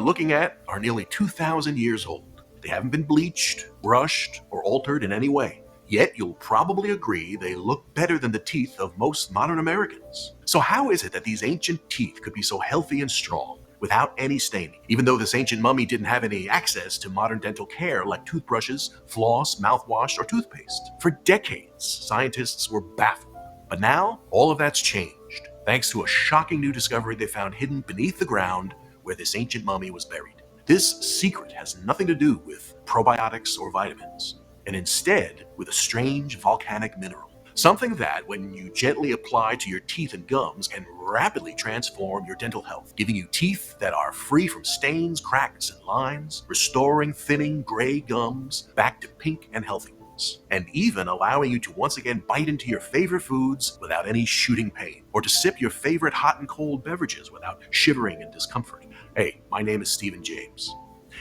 looking at are nearly 2,000 years old. They haven't been bleached, brushed, or altered in any way. Yet you'll probably agree they look better than the teeth of most modern Americans. So how is it that these ancient teeth could be so healthy and strong without any staining, even though this ancient mummy didn't have any access to modern dental care like toothbrushes, floss, mouthwash, or toothpaste? For decades, scientists were baffled. But now, all of that's changed, thanks to a shocking new discovery they found hidden beneath the ground where this ancient mummy was buried. This secret has nothing to do with probiotics or vitamins, and instead with a strange volcanic mineral. Something that, when you gently apply to your teeth and gums, can rapidly transform your dental health, giving you teeth that are free from stains, cracks, and lines, restoring thinning gray gums back to pink and healthy ones, and even allowing you to once again bite into your favorite foods without any shooting pain, or to sip your favorite hot and cold beverages without shivering and discomfort. Hey, my name is Stephen James,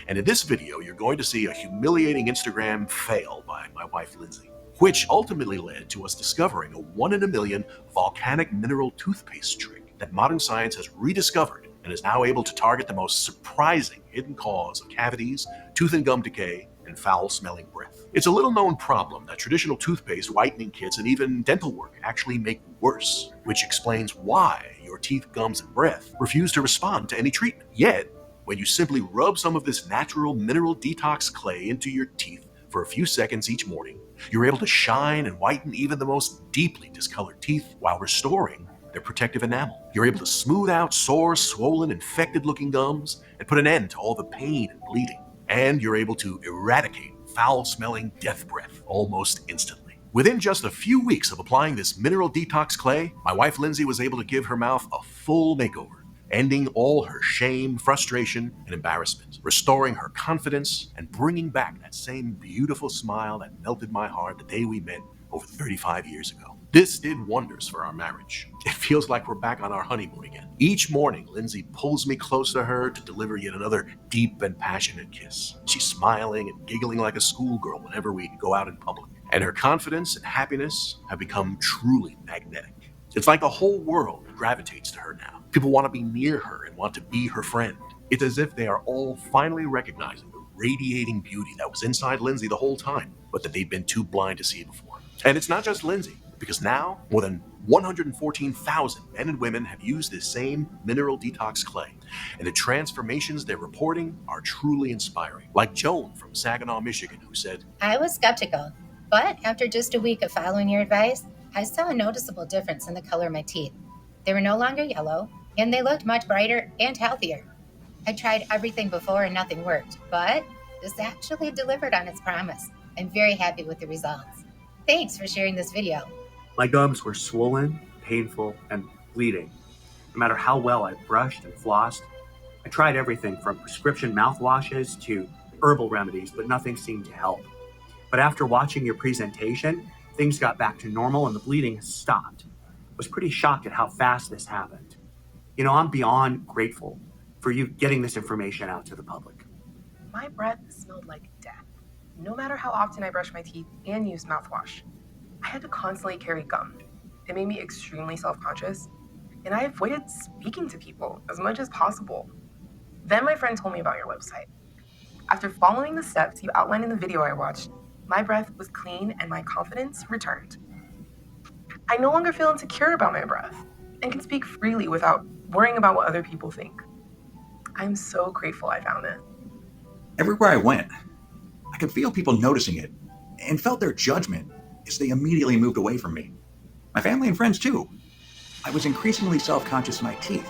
and in this video you're going to see a humiliating Instagram fail by my wife Lindsay, which ultimately led to us discovering a 1 in a million volcanic mineral toothpaste trick that modern science has rediscovered and is now able to target the most surprising hidden cause of cavities, tooth and gum decay, and foul-smelling breath. It's a little-known problem that traditional toothpaste, whitening kits, and even dental work actually make worse, which explains why your teeth, gums, and breath refuse to respond to any treatment. Yet, when you simply rub some of this natural mineral detox clay into your teeth for a few seconds each morning, you're able to shine and whiten even the most deeply discolored teeth while restoring their protective enamel. You're able to smooth out sore, swollen, infected-looking gums and put an end to all the pain and bleeding. And you're able to eradicate foul-smelling death breath almost instantly. Within just a few weeks of applying this mineral detox clay, my wife Lindsay was able to give her mouth a full makeover, ending all her shame, frustration, and embarrassment, restoring her confidence, and bringing back that same beautiful smile that melted my heart the day we met over 35 years ago. This did wonders for our marriage. It feels like we're back on our honeymoon again. Each morning, Lindsay pulls me close to her to deliver yet another deep and passionate kiss. She's smiling and giggling like a schoolgirl whenever we go out in public, and her confidence and happiness have become truly magnetic. It's like the whole world gravitates to her now. People want to be near her and want to be her friend. It's as if they are all finally recognizing the radiating beauty that was inside Lindsay the whole time, but that they'd been too blind to see before. And it's not just Lindsay, because now more than 114,000 men and women have used this same mineral detox clay, and the transformations they're reporting are truly inspiring. Like Joan from Saginaw, Michigan, who said, "I was skeptical, but after just a week of following your advice, I saw a noticeable difference in the color of my teeth. They were no longer yellow, and they looked much brighter and healthier. I tried everything before and nothing worked, but this actually delivered on its promise. I'm very happy with the results. Thanks for sharing this video." My gums were swollen, painful, and bleeding. No matter how well I brushed and flossed, I tried everything from prescription mouthwashes to herbal remedies, but nothing seemed to help. But after watching your presentation, things got back to normal and the bleeding has stopped. I was pretty shocked at how fast this happened. You know, I'm beyond grateful for you getting this information out to the public. My breath smelled like death, no matter how often I brushed my teeth and used mouthwash. I had to constantly carry gum. It made me extremely self-conscious, and I avoided speaking to people as much as possible. Then my friend told me about your website. After following the steps you outlined in the video I watched, my breath was clean and my confidence returned. I no longer feel insecure about my breath and can speak freely without worrying about what other people think. I'm so grateful I found it. Everywhere I went, I could feel people noticing it and felt their judgment as they immediately moved away from me. My family and friends too. I was increasingly self-conscious of my teeth.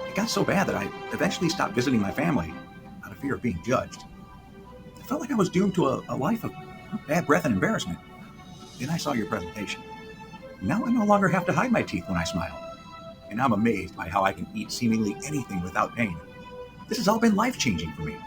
It got so bad that I eventually stopped visiting my family out of fear of being judged. I felt like I was doomed to a life of bad breath and embarrassment. Then I saw your presentation. Now I no longer have to hide my teeth when I smile. And I'm amazed by how I can eat seemingly anything without pain. This has all been life-changing for me.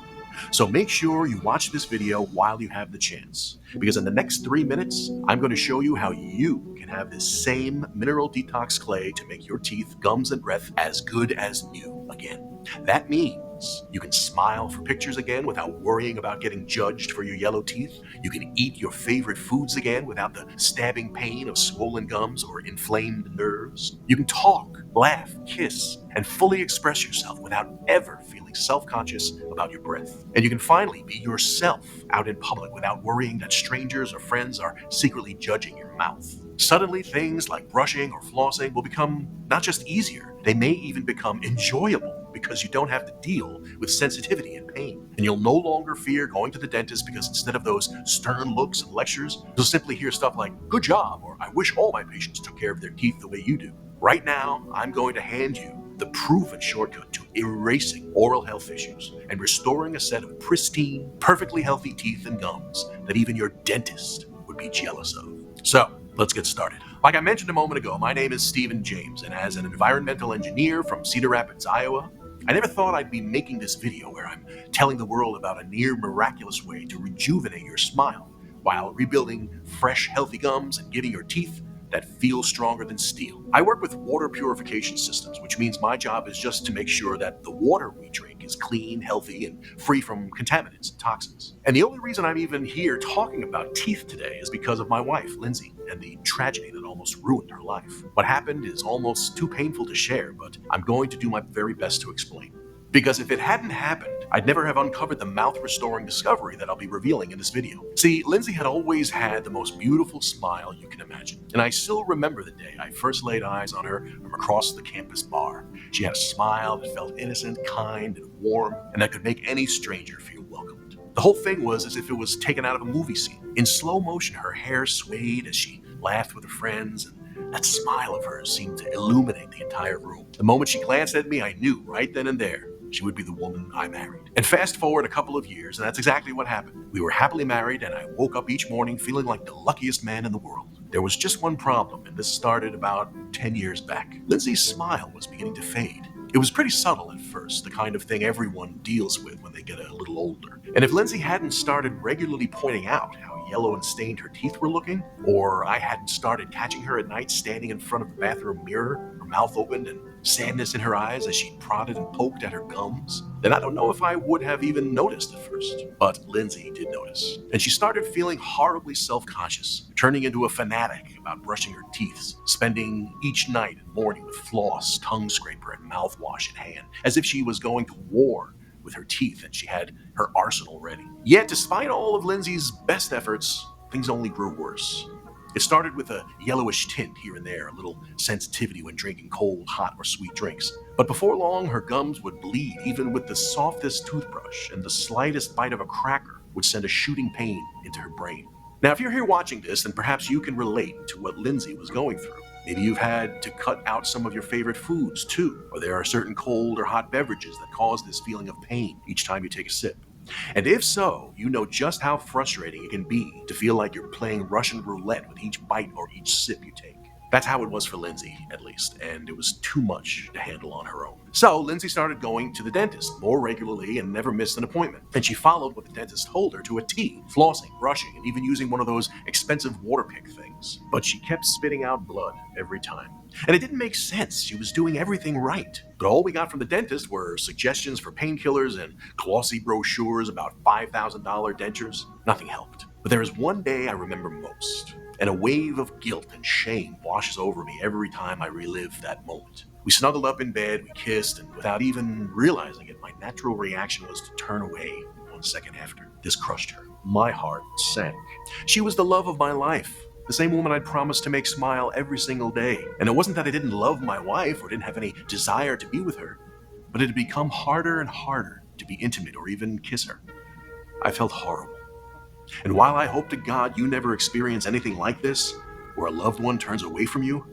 So make sure you watch this video while you have the chance, because in the next 3 minutes, I'm going to show you how you can have this same mineral detox clay to make your teeth, gums, and breath as good as new again. That means difference. You can smile for pictures again without worrying about getting judged for your yellow teeth. You can eat your favorite foods again without the stabbing pain of swollen gums or inflamed nerves. You can talk, laugh, kiss, and fully express yourself without ever feeling self-conscious about your breath. And you can finally be yourself out in public without worrying that strangers or friends are secretly judging your mouth. Suddenly, things like brushing or flossing will become not just easier, they may even become enjoyable because you don't have to deal with sensitivity and pain. And you'll no longer fear going to the dentist because instead of those stern looks and lectures, you'll simply hear stuff like, "Good job," or "I wish all my patients took care of their teeth the way you do." Right now, I'm going to hand you the proven shortcut to erasing oral health issues and restoring a set of pristine, perfectly healthy teeth and gums that even your dentist would be jealous of. So, let's get started. Like I mentioned a moment ago, my name is Stephen James, and as an environmental engineer from Cedar Rapids, Iowa, I never thought I'd be making this video where I'm telling the world about a near miraculous way to rejuvenate your smile while rebuilding fresh, healthy gums and giving your teeth that feel stronger than steel. I work with water purification systems, which means my job is just to make sure that the water we drink is clean, healthy, and free from contaminants and toxins. And the only reason I'm even here talking about teeth today is because of my wife, Lindsay, and the tragedy that almost ruined her life. What happened is almost too painful to share, but I'm going to do my very best to explain. Because if it hadn't happened, I'd never have uncovered the mouth-restoring discovery that I'll be revealing in this video. See, Lindsay had always had the most beautiful smile you can imagine, and I still remember the day I first laid eyes on her from across the campus bar. She had a smile that felt innocent, kind, and warm, and that could make any stranger feel welcomed. The whole thing was as if it was taken out of a movie scene. In slow motion, her hair swayed as she laughed with her friends, and that smile of hers seemed to illuminate the entire room. The moment she glanced at me, I knew right then and there she would be the woman I married. And fast forward a couple of years, and that's exactly what happened. We were happily married, and I woke up each morning feeling like the luckiest man in the world. There was just one problem, and this started about 10 years back. Lindsay's smile was beginning to fade. It was pretty subtle at first, the kind of thing everyone deals with when they get a little older. And if Lindsay hadn't started regularly pointing out how yellow and stained her teeth were looking, or I hadn't started catching her at night standing in front of the bathroom mirror, her mouth opened and sadness in her eyes as she prodded and poked at her gums, then I don't know if I would have even noticed at first. But Lindsay did notice, and she started feeling horribly self-conscious, turning into a fanatic about brushing her teeth, spending each night and morning with floss, tongue scraper, and mouthwash in hand, as if she was going to war with her teeth and she had her arsenal ready. Yet, despite all of Lindsay's best efforts, things only grew worse. It started with a yellowish tint here and there, a little sensitivity when drinking cold, hot, or sweet drinks. But before long, her gums would bleed, even with the softest toothbrush, and the slightest bite of a cracker would send a shooting pain into her brain. Now, if you're here watching this, then perhaps you can relate to what Lindsay was going through. Maybe you've had to cut out some of your favorite foods, too, or there are certain cold or hot beverages that cause this feeling of pain each time you take a sip. And if so, you know just how frustrating it can be to feel like you're playing Russian roulette with each bite or each sip you take. That's how it was for Lindsay, at least, and it was too much to handle on her own. So Lindsay started going to the dentist more regularly and never missed an appointment. And she followed what the dentist told her to a T, flossing, brushing, and even using one of those expensive water pick things. But she kept spitting out blood every time. And it didn't make sense. She was doing everything right. But all we got from the dentist were suggestions for painkillers and glossy brochures about $5,000 dentures. Nothing helped. But there is one day I remember most, and a wave of guilt and shame washes over me every time I relive that moment. We snuggled up in bed, we kissed, and without even realizing it, my natural reaction was to turn away 1 second after. This crushed her. My heart sank. She was the love of my life. The same woman I'd promised to make smile every single day. And it wasn't that I didn't love my wife or didn't have any desire to be with her, but it had become harder and harder to be intimate or even kiss her. I felt horrible. And while I hope to God you never experience anything like this, where a loved one turns away from you,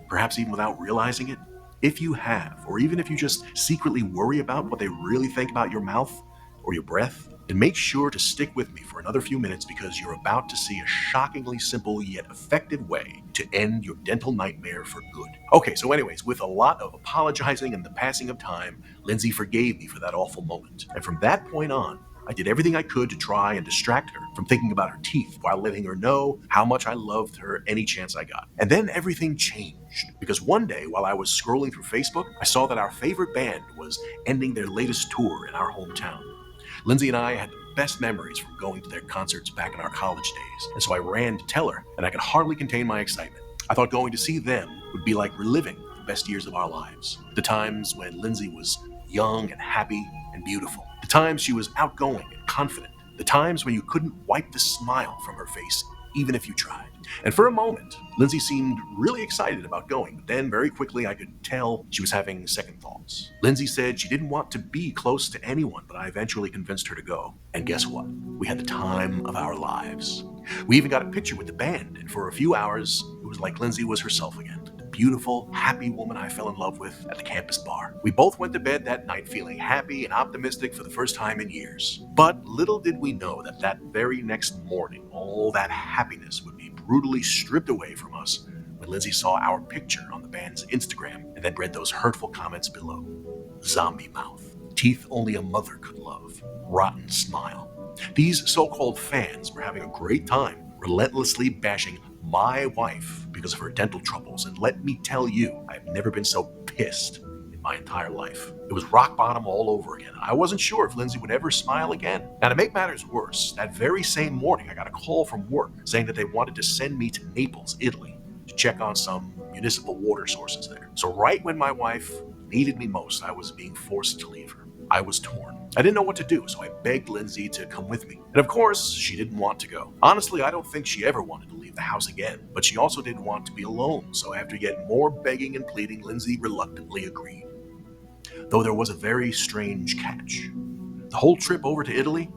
perhaps even without realizing it, if you have, or even if you just secretly worry about what they really think about your mouth or your breath, then make sure to stick with me for another few minutes because you're about to see a shockingly simple yet effective way to end your dental nightmare for good. Okay, so anyways, with a lot of apologizing and the passing of time, Lindsay forgave me for that awful moment. And from that point on, I did everything I could to try and distract her from thinking about her teeth while letting her know how much I loved her any chance I got. And then everything changed, because one day while I was scrolling through Facebook, I saw that our favorite band was ending their latest tour in our hometown. Lindsay and I had the best memories from going to their concerts back in our college days, and so I ran to tell her, and I could hardly contain my excitement. I thought going to see them would be like reliving the best years of our lives. The times when Lindsay was young and happy and beautiful. The times she was outgoing and confident. The times when you couldn't wipe the smile from her face, even if you tried. And for a moment, Lindsay seemed really excited about going, but then very quickly I could tell she was having second thoughts. Lindsay said she didn't want to be close to anyone, but I eventually convinced her to go. And guess what? We had the time of our lives. We even got a picture with the band, and for a few hours, it was like Lindsay was herself again. The beautiful, happy woman I fell in love with at the campus bar. We both went to bed that night feeling happy and optimistic for the first time in years. But little did we know that that very next morning, all that happiness would be brutally stripped away from us when Lindsay saw our picture on the band's Instagram and then read those hurtful comments below. Zombie mouth. Teeth only a mother could love. Rotten smile. These so-called fans were having a great time relentlessly bashing my wife because of her dental troubles, and let me tell you, I've never been so pissed in my entire life. It was rock bottom all over again. I wasn't sure if Lindsay would ever smile again. Now, to make matters worse, that very same morning I got a call from work saying that they wanted to send me to Naples, Italy, to check on some municipal water sources there. So right when my wife needed me most, I was being forced to leave her. I was torn. I didn't know what to do, so I begged Lindsay to come with me. And of course, she didn't want to go. Honestly, I don't think she ever wanted to leave the house again, but she also didn't want to be alone, so after yet more begging and pleading, Lindsay reluctantly agreed. Though there was a very strange catch. The whole trip over to Italy,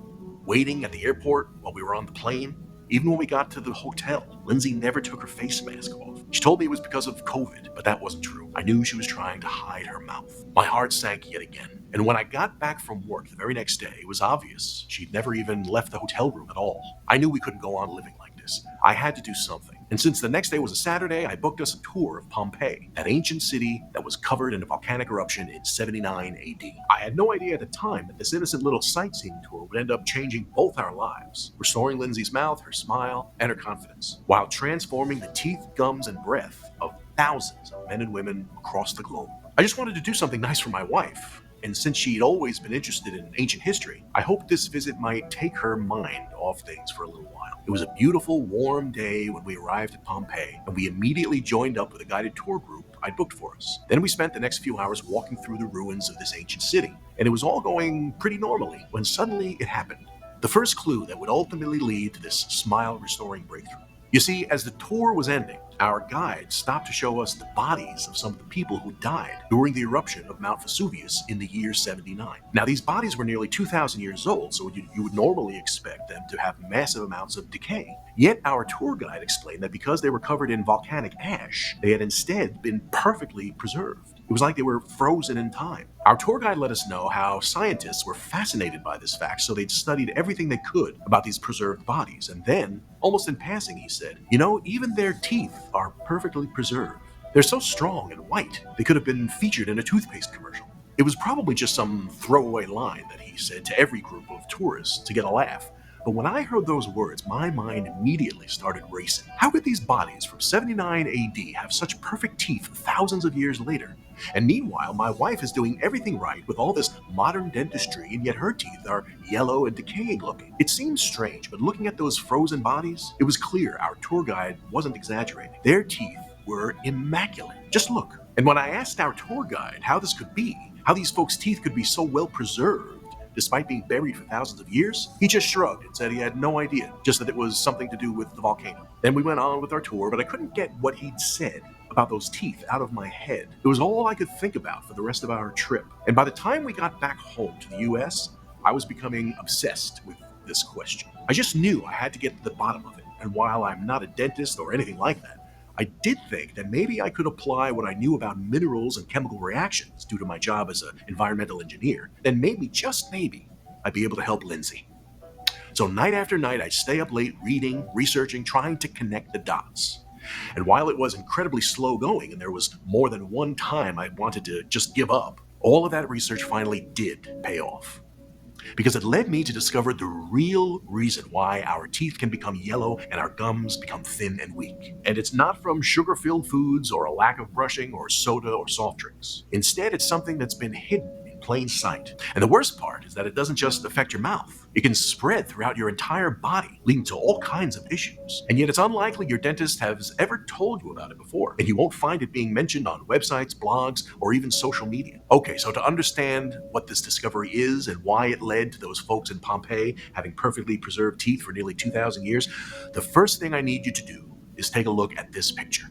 waiting at the airport while we were on the plane, even when we got to the hotel, Lindsay never took her face mask off. She told me it was because of COVID, but that wasn't true. I knew she was trying to hide her mouth. My heart sank yet again. And when I got back from work the very next day, it was obvious she'd never even left the hotel room at all. I knew we couldn't go on living like this. I had to do something. And since the next day was a Saturday, I booked us a tour of Pompeii, that ancient city that was covered in a volcanic eruption in 79 AD. I had no idea at the time that this innocent little sightseeing tour would end up changing both our lives, restoring Lindsay's mouth, her smile, and her confidence, while transforming the teeth, gums, and breath of thousands of men and women across the globe. I just wanted to do something nice for my wife. And since she'd always been interested in ancient history, I hoped this visit might take her mind off things for a little while. It was a beautiful, warm day when we arrived at Pompeii, and we immediately joined up with a guided tour group I'd booked for us. Then we spent the next few hours walking through the ruins of this ancient city, and it was all going pretty normally when suddenly it happened. The first clue that would ultimately lead to this smile-restoring breakthrough. You see, as the tour was ending, our guide stopped to show us the bodies of some of the people who died during the eruption of Mount Vesuvius in the year 79. Now, these bodies were nearly 2,000 years old, so you would normally expect them to have massive amounts of decay. Yet our tour guide explained that because they were covered in volcanic ash, they had instead been perfectly preserved. It was like they were frozen in time. Our tour guide let us know how scientists were fascinated by this fact, so they'd studied everything they could about these preserved bodies. And then, almost in passing, he said, even their teeth are perfectly preserved. They're so strong and white, they could have been featured in a toothpaste commercial. It was probably just some throwaway line that he said to every group of tourists to get a laugh. But when I heard those words, my mind immediately started racing. How could these bodies from 79 AD have such perfect teeth thousands of years later? And meanwhile, my wife is doing everything right with all this modern dentistry, and yet her teeth are yellow and decaying looking. It seems strange, but looking at those frozen bodies, it was clear our tour guide wasn't exaggerating. Their teeth were immaculate. Just look. And when I asked our tour guide how this could be, how these folks' teeth could be so well preserved, despite being buried for thousands of years, he just shrugged and said he had no idea, just that it was something to do with the volcano. Then we went on with our tour, but I couldn't get what he'd said about those teeth out of my head. It was all I could think about for the rest of our trip. And by the time we got back home to the US, I was becoming obsessed with this question. I just knew I had to get to the bottom of it. And while I'm not a dentist or anything like that, I did think that maybe I could apply what I knew about minerals and chemical reactions due to my job as an environmental engineer. Then maybe, just maybe, I'd be able to help Lindsay. So night after night, I'd stay up late reading, researching, trying to connect the dots. And while it was incredibly slow going, and there was more than one time I wanted to just give up, all of that research finally did pay off. because it led me to discover the real reason why our teeth can become yellow and our gums become thin and weak. And it's not from sugar-filled foods or a lack of brushing or soda or soft drinks. Instead, it's something that's been hidden in plain sight. And the worst part is that it doesn't just affect your mouth. It can spread throughout your entire body, leading to all kinds of issues. And yet it's unlikely your dentist has ever told you about it before, and you won't find it being mentioned on websites, blogs, or even social media. Okay, so to understand what this discovery is and why it led to those folks in Pompeii having perfectly preserved teeth for nearly 2,000 years, the first thing I need you to do is take a look at this picture.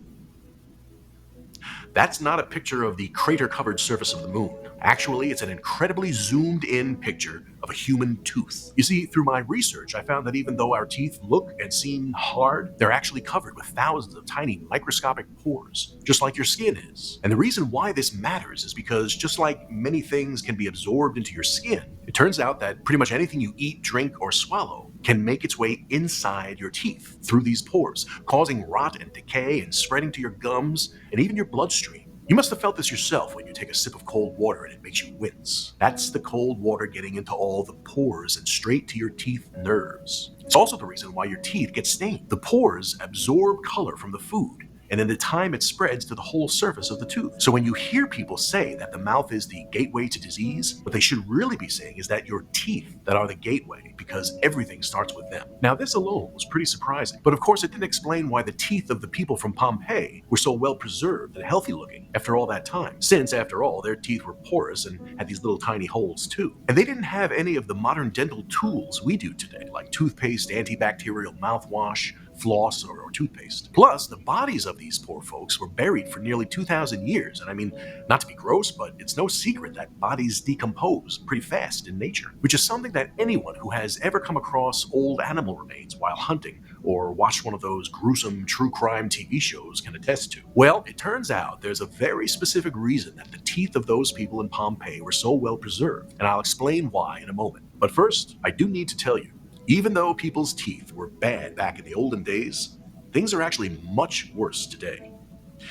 That's not a picture of the crater-covered surface of the moon. Actually, it's an incredibly zoomed-in picture of a human tooth. You see, through my research, I found that even though our teeth look and seem hard, they're actually covered with thousands of tiny microscopic pores, just like your skin is. And the reason why this matters is because just like many things can be absorbed into your skin, it turns out that pretty much anything you eat, drink, or swallow can make its way inside your teeth through these pores, causing rot and decay and spreading to your gums and even your bloodstream. You must have felt this yourself when you take a sip of cold water and it makes you wince. That's the cold water getting into all the pores and straight to your teeth nerves. It's also the reason why your teeth get stained. The pores absorb color from the food, and in the time it spreads to the whole surface of the tooth. So when you hear people say that the mouth is the gateway to disease, what they should really be saying is that your teeth that are the gateway, because everything starts with them. Now this alone was pretty surprising, but of course it didn't explain why the teeth of the people from Pompeii were so well preserved and healthy looking after all that time, since after all their teeth were porous and had these little tiny holes too. And they didn't have any of the modern dental tools we do today, like toothpaste, antibacterial mouthwash, floss, or toothpaste. Plus, the bodies of these poor folks were buried for nearly 2,000 years. And I mean, not to be gross, but it's no secret that bodies decompose pretty fast in nature, which is something that anyone who has ever come across old animal remains while hunting or watched one of those gruesome true crime TV shows can attest to. Well, it turns out there's a very specific reason that the teeth of those people in Pompeii were so well preserved, and I'll explain why in a moment. But first, I do need to tell you, even though people's teeth were bad back in the olden days, things are actually much worse today.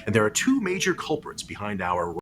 And there are two major culprits behind our